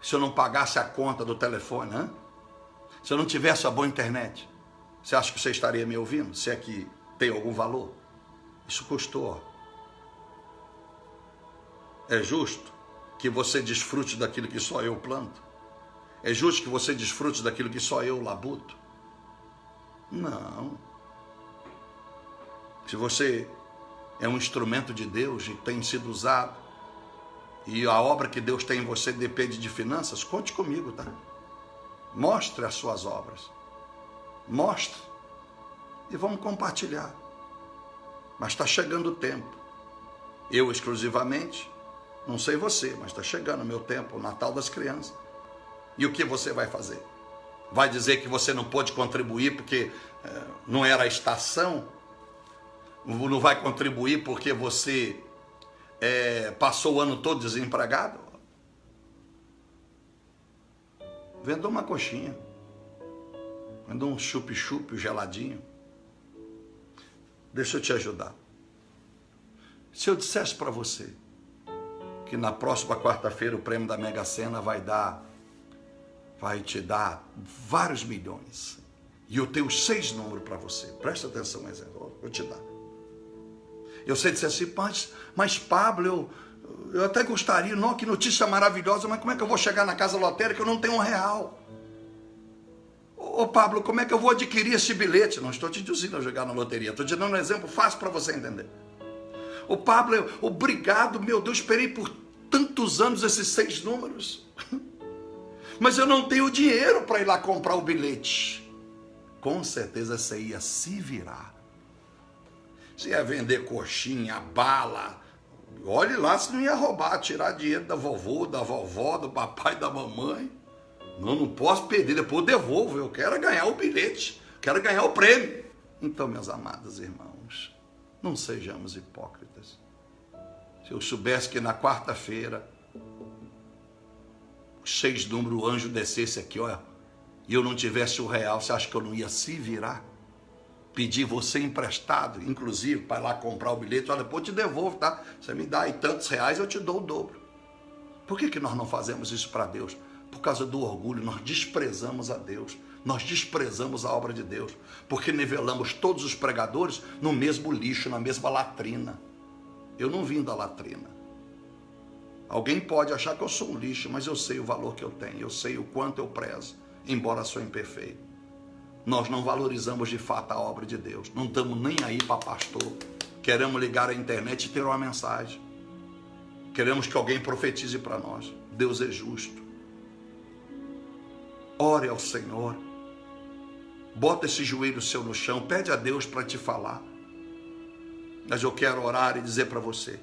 Se eu não pagasse a conta do telefone? Hein? Se eu não tivesse a boa internet? Você acha que você estaria me ouvindo? Se é que tem algum valor? Isso custou. É justo que você desfrute daquilo que só eu planto? É justo que você desfrute daquilo que só eu labuto? Não. Se você é um instrumento de Deus e tem sido usado, e a obra que Deus tem em você depende de finanças, conte comigo, tá? Mostre as suas obras. Mostre. E vamos compartilhar. Mas está chegando o tempo. Eu exclusivamente, não sei você, mas está chegando o meu tempo, o Natal das crianças. E o que você vai fazer? Vai dizer que você não pôde contribuir porque não era a estação? Não vai contribuir porque você passou o ano todo desempregado? Venda uma coxinha. Venda um chup-chup geladinho. Deixa eu te ajudar. Se eu dissesse para você que na próxima quarta-feira o prêmio da Mega Sena vai te dar vários milhões, e eu tenho 6 números para você, presta atenção, exemplo, eu te dar. Eu sei dizer assim: mas Pablo, eu até gostaria, não, que notícia maravilhosa, mas como é que eu vou chegar na casa lotérica? Eu não tenho R$1. Ô Pablo, como é que eu vou adquirir esse bilhete? Não estou te dizendo a jogar na loteria, estou te dando um exemplo fácil para você entender. Ô Pablo, obrigado, meu Deus, esperei por tantos anos esses 6 números, mas eu não tenho dinheiro para ir lá comprar o bilhete. Com certeza você ia se virar. Você ia vender coxinha, bala, olhe lá se não ia roubar, tirar dinheiro da vovô, da vovó, do papai, da mamãe. Não posso perder, depois eu devolvo, eu quero ganhar o bilhete, quero ganhar o prêmio. Então, meus amados irmãos, não sejamos hipócritas. Se eu soubesse que na quarta-feira, os 6 números, o anjo descesse aqui, olha, e eu não tivesse R$1, você acha que eu não ia se virar? Pedir você emprestado, inclusive, para ir lá comprar o bilhete, olha, depois eu te devolvo, tá? Você me dá aí tantos reais, eu te dou o dobro. Por que nós não fazemos isso para Deus? Por causa do orgulho. Nós desprezamos a Deus, nós desprezamos a obra de Deus, porque nivelamos todos os pregadores no mesmo lixo, na mesma latrina. Eu não vim da latrina. Alguém pode achar que eu sou um lixo, mas eu sei o valor que eu tenho, eu sei o quanto eu prezo, embora sou imperfeito. Nós não valorizamos de fato a obra de Deus, não estamos nem aí para pastor, queremos ligar a internet e ter uma mensagem, queremos que alguém profetize para nós. Deus é justo. Ore ao Senhor, bota esse joelho seu no chão, pede a Deus para te falar. Mas eu quero orar e dizer para você: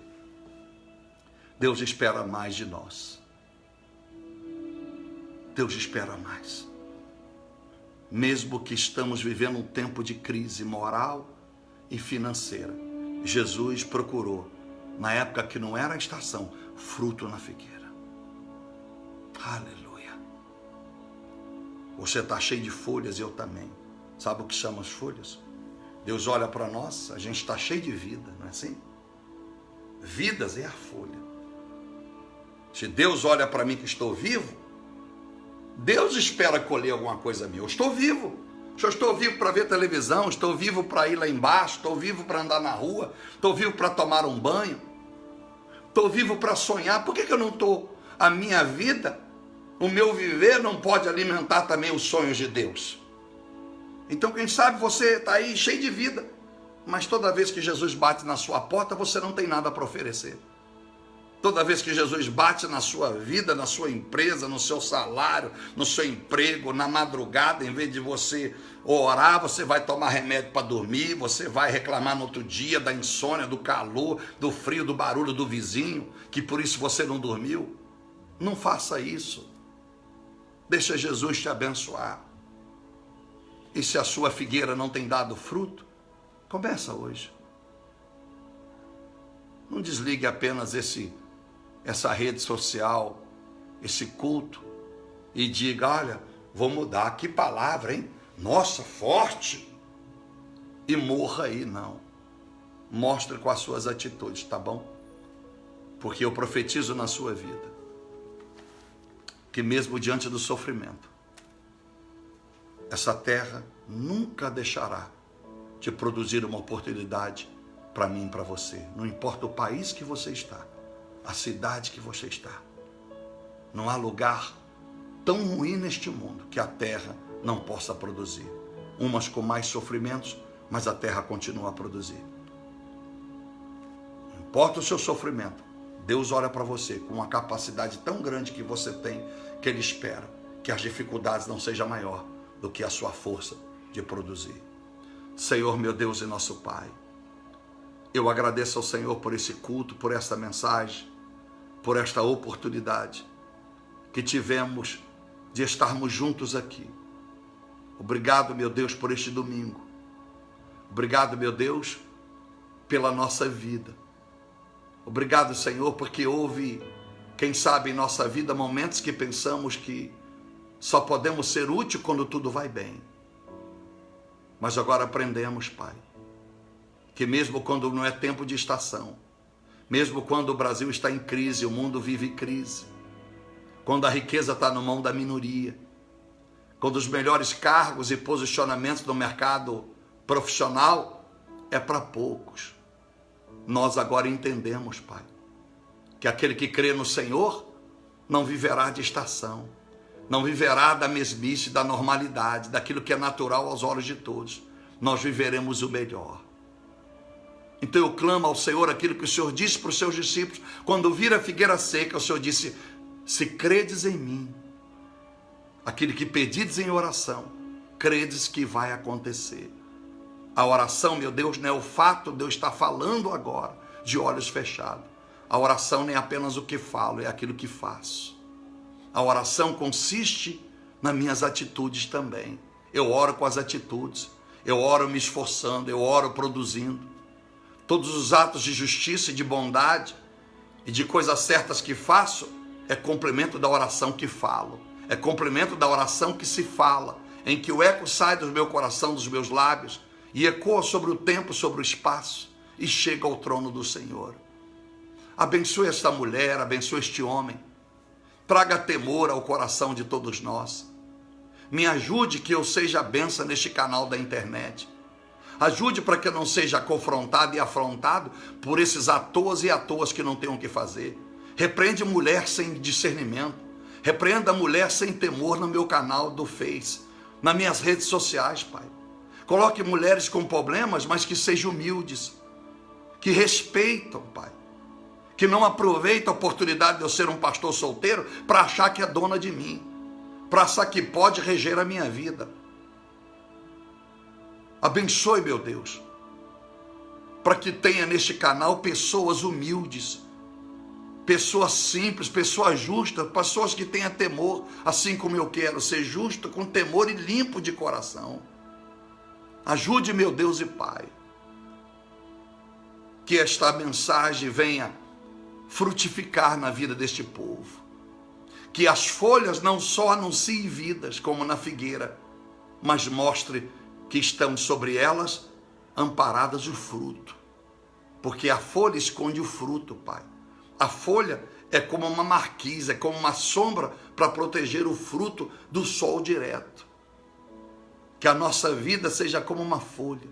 Deus espera mais de nós. Deus espera mais. Mesmo que estamos vivendo um tempo de crise moral e financeira, Jesus procurou, na época que não era a estação, fruto na figueira. Aleluia. Você está cheio de folhas e eu também. Sabe o que chama as folhas? Deus olha para nós, a gente está cheio de vida, não é assim? Vidas é a folha. Se Deus olha para mim que estou vivo, Deus espera colher alguma coisa minha. Eu estou vivo. Eu estou vivo para ver televisão, estou vivo para ir lá embaixo, estou vivo para andar na rua, estou vivo para tomar um banho, estou vivo para sonhar. Por que eu não estou? A minha vida, o meu viver não pode alimentar também os sonhos de Deus. Então, quem sabe você está aí cheio de vida, mas toda vez que Jesus bate na sua porta, você não tem nada para oferecer. Toda vez que Jesus bate na sua vida, na sua empresa, no seu salário, no seu emprego, na madrugada, em vez de você orar, você vai tomar remédio para dormir, você vai reclamar no outro dia da insônia, do calor, do frio, do barulho do vizinho, que por isso você não dormiu. Não faça isso. Deixa Jesus te abençoar. E se a sua figueira não tem dado fruto, começa hoje. Não desligue apenas essa rede social, esse culto, e diga, olha, vou mudar, que palavra, hein? Nossa, forte! E morra aí, não. Mostre com as suas atitudes, tá bom? Porque eu profetizo na sua vida, que mesmo diante do sofrimento, essa terra nunca deixará de produzir uma oportunidade para mim e para você. Não importa o país que você está, a cidade que você está. Não há lugar tão ruim neste mundo que a terra não possa produzir. Umas com mais sofrimentos, mas a terra continua a produzir. Não importa o seu sofrimento, Deus olha para você com uma capacidade tão grande que você tem, que Ele espera que as dificuldades não sejam maior do que a sua força de produzir. Senhor, meu Deus e nosso Pai, eu agradeço ao Senhor por esse culto, por esta mensagem, por esta oportunidade que tivemos de estarmos juntos aqui. Obrigado, meu Deus, por este domingo. Obrigado, meu Deus, pela nossa vida. Obrigado, Senhor, porque houve, quem sabe, em nossa vida momentos que pensamos que só podemos ser úteis quando tudo vai bem. Mas agora aprendemos, Pai, que mesmo quando não é tempo de estação, mesmo quando o Brasil está em crise, o mundo vive crise, quando a riqueza está na mão da minoria, quando os melhores cargos e posicionamentos no mercado profissional é para poucos, nós agora entendemos, Pai, que aquele que crê no Senhor não viverá de estação, não viverá da mesmice, da normalidade, daquilo que é natural aos olhos de todos. Nós viveremos o melhor. Então eu clamo ao Senhor aquilo que o Senhor disse para os seus discípulos, quando vir a figueira seca, o Senhor disse, se credes em mim, aquilo que pedides em oração, credes que vai acontecer. A oração, meu Deus, não é o fato de eu estar falando agora, de olhos fechados. A oração nem é apenas o que falo, é aquilo que faço. A oração consiste nas minhas atitudes também. Eu oro com as atitudes, eu oro me esforçando, eu oro produzindo. Todos os atos de justiça e de bondade e de coisas certas que faço é complemento da oração que falo, é complemento da oração que se fala, em que o eco sai do meu coração, dos meus lábios e ecoa sobre o tempo, sobre o espaço e chega ao trono do Senhor. Abençoe esta mulher, abençoe este homem. Traga temor ao coração de todos nós. Me ajude que eu seja a bênção neste canal da internet. Ajude para que eu não seja confrontado e afrontado por esses atores e atoas que não têm o que fazer. Repreende mulher sem discernimento. Repreenda mulher sem temor no meu canal do Face, nas minhas redes sociais, Pai. Coloque mulheres com problemas, mas que sejam humildes, que respeitam, Pai. Que não aproveita a oportunidade de eu ser um pastor solteiro para achar que é dona de mim, para achar que pode reger a minha vida. Abençoe, meu Deus, para que tenha neste canal pessoas humildes, pessoas simples, pessoas justas, pessoas que tenham temor, assim como eu quero ser justo, com temor e limpo de coração. Ajude, meu Deus e Pai, que esta mensagem venha frutificar na vida deste povo, que as folhas não só anunciem vidas como na figueira, mas mostre que estão sobre elas amparadas o fruto. Porque a folha esconde o fruto, Pai. A folha é como uma marquise, é como uma sombra para proteger o fruto do sol direto. Que a nossa vida seja como uma folha,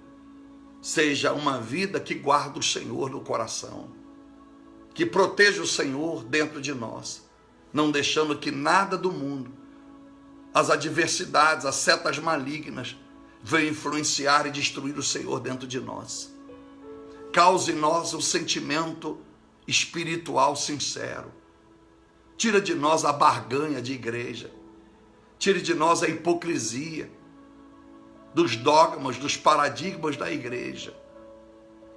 seja uma vida que guarda o Senhor no coração, que proteja o Senhor dentro de nós, não deixando que nada do mundo, as adversidades, as setas malignas, venham influenciar e destruir o Senhor dentro de nós. Cause em nós um sentimento espiritual sincero. Tira de nós a barganha de igreja. Tire de nós a hipocrisia dos dogmas, dos paradigmas da igreja.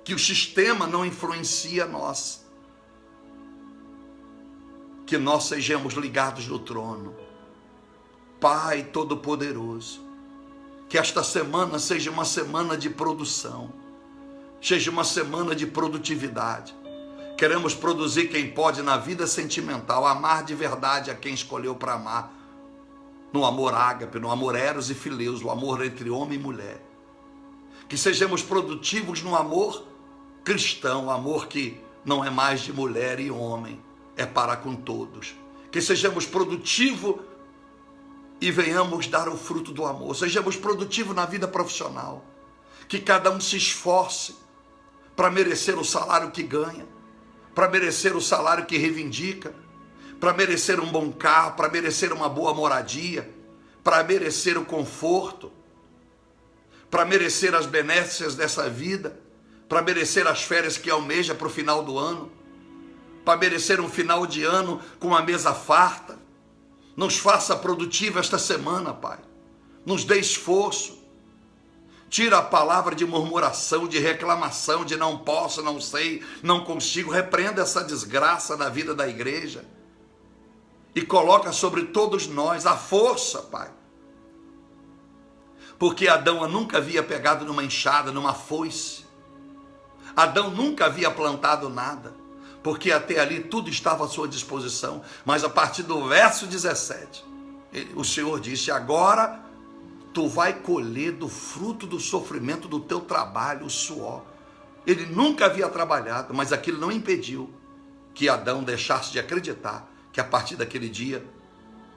Que o sistema não influencie a nós. Que nós sejamos ligados no trono. Pai Todo-Poderoso, que esta semana seja uma semana de produção, seja uma semana de produtividade. Queremos produzir quem pode na vida sentimental, amar de verdade a quem escolheu para amar, no amor ágape, no amor eros e fileus, no amor entre homem e mulher. Que sejamos produtivos no amor cristão, amor que não é mais de mulher e homem, é para com todos. Que sejamos produtivos e venhamos dar o fruto do amor. Sejamos produtivos na vida profissional. Que cada um se esforce para merecer o salário que ganha, para merecer o salário que reivindica, para merecer um bom carro, para merecer uma boa moradia, para merecer o conforto, para merecer as benéficas dessa vida, para merecer as férias que almeja para o final do ano, para merecer um final de ano com uma mesa farta. Nos faça produtivo esta semana, Pai. Nos dê esforço. Tira a palavra de murmuração, de reclamação, de não posso, não sei, não consigo. Repreenda essa desgraça da vida da igreja. E coloca sobre todos nós a força, Pai. Porque Adão nunca havia pegado numa enxada, numa foice. Adão nunca havia plantado nada. Porque até ali tudo estava à sua disposição. Mas a partir do verso 17, o Senhor disse: agora tu vai colher do fruto do sofrimento do teu trabalho, o suor. Ele nunca havia trabalhado, mas aquilo não impediu que Adão deixasse de acreditar que a partir daquele dia,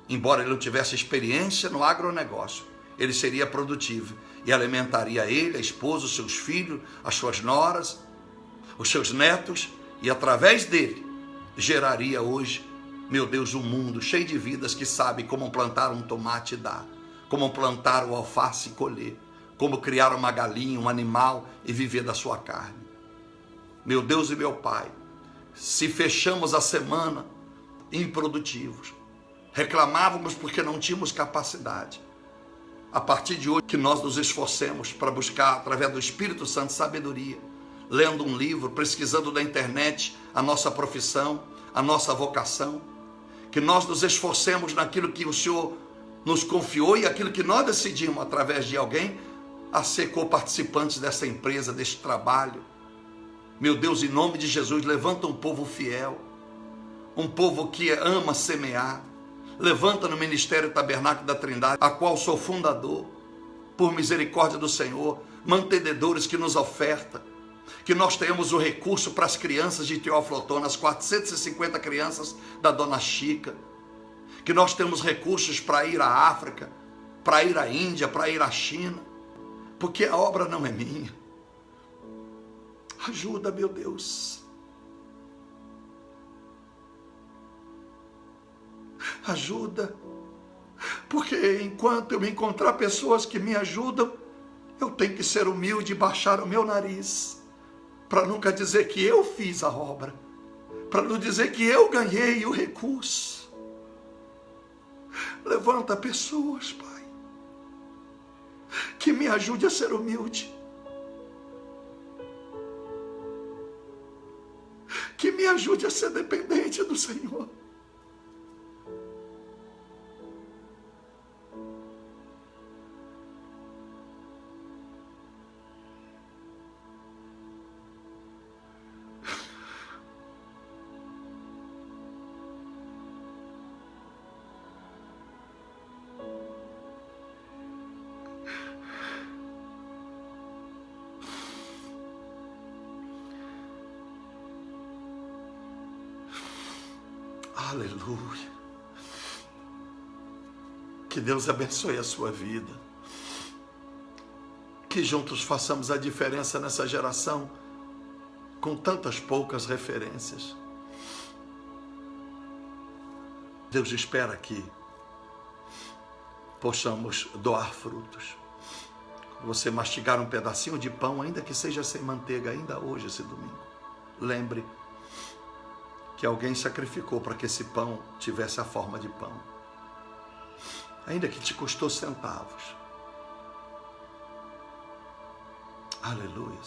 embora ele não tivesse experiência no agronegócio, ele seria produtivo e alimentaria ele, a esposa, os seus filhos, as suas noras, os seus netos, e através dele geraria hoje, meu Deus, um mundo cheio de vidas que sabe como plantar um tomate e dar, como plantar o alface e colher, como criar uma galinha, um animal e viver da sua carne. Meu Deus e meu Pai, se fechamos a semana improdutivos, reclamávamos porque não tínhamos capacidade, a partir de hoje que nós nos esforcemos para buscar através do Espírito Santo sabedoria, lendo um livro, pesquisando na internet a nossa profissão, a nossa vocação, que nós nos esforcemos naquilo que o Senhor nos confiou e aquilo que nós decidimos através de alguém a ser co-participantes dessa empresa, deste trabalho. Meu Deus, em nome de Jesus, levanta um povo fiel, um povo que ama semear. Levanta no Ministério Tabernáculo da Trindade, a qual sou fundador, por misericórdia do Senhor, mantenedores que nos oferta, que nós tenhamos o recurso para as crianças de Teófilo Otoni, as 450 crianças da Dona Chica, que nós temos recursos para ir à África, para ir à Índia, para ir à China, porque a obra não é minha. Ajuda, meu Deus. Ajuda, porque enquanto eu me encontrar pessoas que me ajudam, eu tenho que ser humilde e baixar o meu nariz, para nunca dizer que eu fiz a obra, para não dizer que eu ganhei o recurso. Levanta pessoas, Pai, que me ajude a ser humilde, que me ajude a ser dependente do Senhor. Aleluia. Que Deus abençoe a sua vida. Que juntos façamos a diferença nessa geração com tantas poucas referências. Deus espera que possamos doar frutos. Você mastigar um pedacinho de pão, ainda que seja sem manteiga, ainda hoje, esse domingo. Lembre que alguém sacrificou para que esse pão tivesse a forma de pão. Ainda que te custou centavos. Aleluia.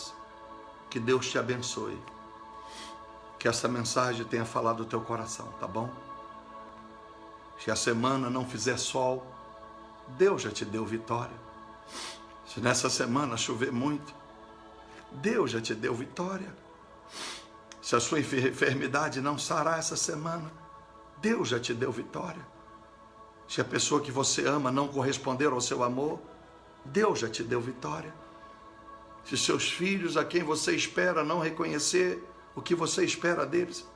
Que Deus te abençoe. Que essa mensagem tenha falado no teu coração, tá bom? Se a semana não fizer sol, Deus já te deu vitória. Se nessa semana chover muito, Deus já te deu vitória. Se a sua enfermidade não sarar essa semana, Deus já te deu vitória. Se a pessoa que você ama não corresponder ao seu amor, Deus já te deu vitória. Se seus filhos, a quem você espera, não reconhecer o que você espera deles,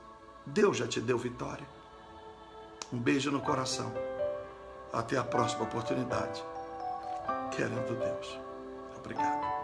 Deus já te deu vitória. Um beijo no coração. Até a próxima oportunidade. Querendo Deus. Obrigado.